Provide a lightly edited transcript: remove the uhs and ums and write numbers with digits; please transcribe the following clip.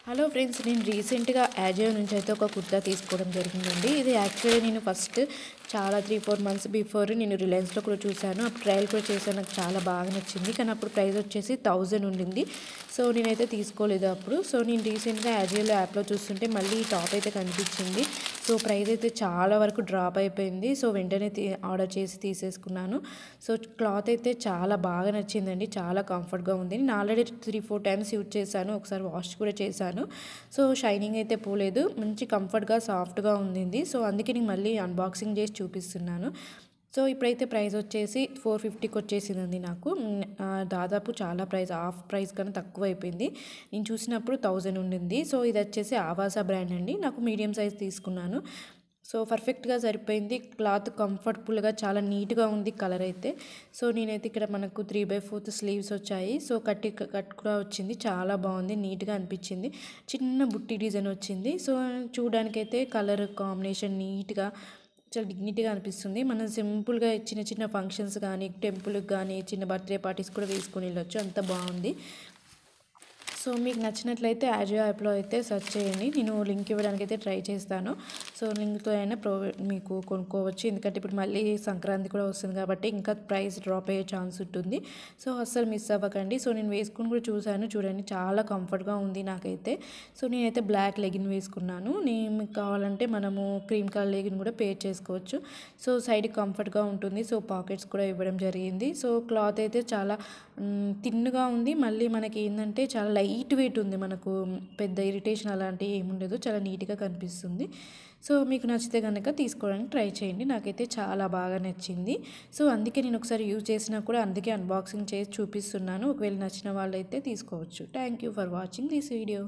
Hello friends, నేను రీసెంట్గా అజియో నుంచి అయితే ఒక కుర్తా తీసుకోవడం జరిగిందండి. ఇది యాక్చువల్లీ నేను ఫస్ట్ చాలా 3-4 మంత్స్ బిఫోర్ నేను రిలయన్స్లో కూడా చూశాను. అప్పుడు ట్రయల్ కూడా చేశాను. నాకు చాలా బాగా నచ్చింది. కానీ అప్పుడు ప్రైస్ వచ్చేసి 1000 ఉండింది. సో నేనైతే తీసుకోలేదు అప్పుడు. సో నేను రీసెంట్గా అజియోలో యాప్లో చూస్తుంటే మళ్ళీ ఈ టాప్ అయితే కనిపించింది. సో ప్రైస్ అయితే చాలా వరకు డ్రాప్ అయిపోయింది. సో వెంటనే ఆర్డర్ చేసి తీసేసుకున్నాను. సో క్లాత్ అయితే చాలా బాగా నచ్చిందండి. చాలా కంఫర్ట్గా ఉంది. నేను ఆల్రెడీ 3-4 టైమ్స్ యూజ్ చేశాను. ఒకసారి వాష్ కూడా చేశాను. సో షైనింగ్ అయితే పోలేదు. మంచి కంఫర్ట్గా సాఫ్ట్గా ఉంది. సో అందుకే నేను మళ్ళీ అన్బాక్సింగ్ చేసి చూపిస్తున్నాను. సో ఇప్పుడైతే ప్రైస్ వచ్చేసి 450కి వచ్చేసిందండి నాకు. దాదాపు చాలా ప్రైస్ హాఫ్ ప్రైస్ కన్నా తక్కువ అయిపోయింది. నేను చూసినప్పుడు 1000 ఉండింది. సో ఇది వచ్చేసి ఆవాసా బ్రాండ్ అండి. నాకు మీడియం సైజ్ తీసుకున్నాను. సో పర్ఫెక్ట్గా సరిపోయింది. క్లాత్ కంఫర్టబుల్గా చాలా నీట్గా ఉంది. కలర్ అయితే సో నేనైతే ఇక్కడ మనకు 3/4 స్లీవ్స్ వచ్చాయి. సో కట్ కూడా వచ్చింది. చాలా బాగుంది. నీట్గా అనిపించింది. చిన్న బుట్టి డిజైన్ వచ్చింది. సో చూడడానికైతే కలర్ కాంబినేషన్ నీట్గా చాలా డిగ్నిటీగా అనిపిస్తుంది. మనం సింపుల్గా చిన్న చిన్న ఫంక్షన్స్ కానీ టెంపుల్కి కానీ చిన్న బర్త్డే పార్టీస్ కూడా వేసుకొని వెళ్ళొచ్చు. అంత బాగుంది. సో మీకు నచ్చినట్లయితే అజియో యాప్లో అయితే సెర్చ్ చేయండి. నేను లింక్ ఇవ్వడానికి అయితే ట్రై చేస్తాను. సో లింక్తో అయినా మీకు కొనుక్కోవచ్చు. ఎందుకంటే ఇప్పుడు మళ్ళీ సంక్రాంతి కూడా వస్తుంది కాబట్టి ఇంకా ప్రైస్ డ్రాప్ అయ్యే ఛాన్స్ ఉంటుంది. సో అస్సలు మిస్ అవ్వకండి. సో నేను వేసుకుని కూడా చూశాను. చూడండి, చాలా కంఫర్ట్గా ఉంది నాకైతే. సో నేనైతే బ్లాక్ లెగిన్ వేసుకున్నాను. మీకు కావాలంటే మనము క్రీమ్ కలర్ లెగిన్ కూడా పేర్ చేసుకోవచ్చు. సో సైడ్ కంఫర్ట్గా ఉంటుంది. సో పాకెట్స్ కూడా ఇవ్వడం జరిగింది. సో క్లాత్ అయితే చాలా థిన్గా ఉంది. మళ్ళీ మనకి ఏంటంటే చాలా లైట్ వెయిట్ ఉంది. మనకు పెద్ద ఇరిటేషన్ అలాంటివి ఏముండదు. చాలా నీట్గా కనిపిస్తుంది. సో మీకు నచ్చితే కనుక తీసుకోవడానికి ట్రై చేయండి. నాకైతే చాలా బాగా నచ్చింది. సో అందుకే నేను ఒకసారి యూజ్ చేసినా కూడా అందుకే అన్బాక్సింగ్ చేసి చూపిస్తున్నాను. ఒకవేళ నచ్చిన వాళ్ళైతే తీసుకోవచ్చు. Thank you for watching this video.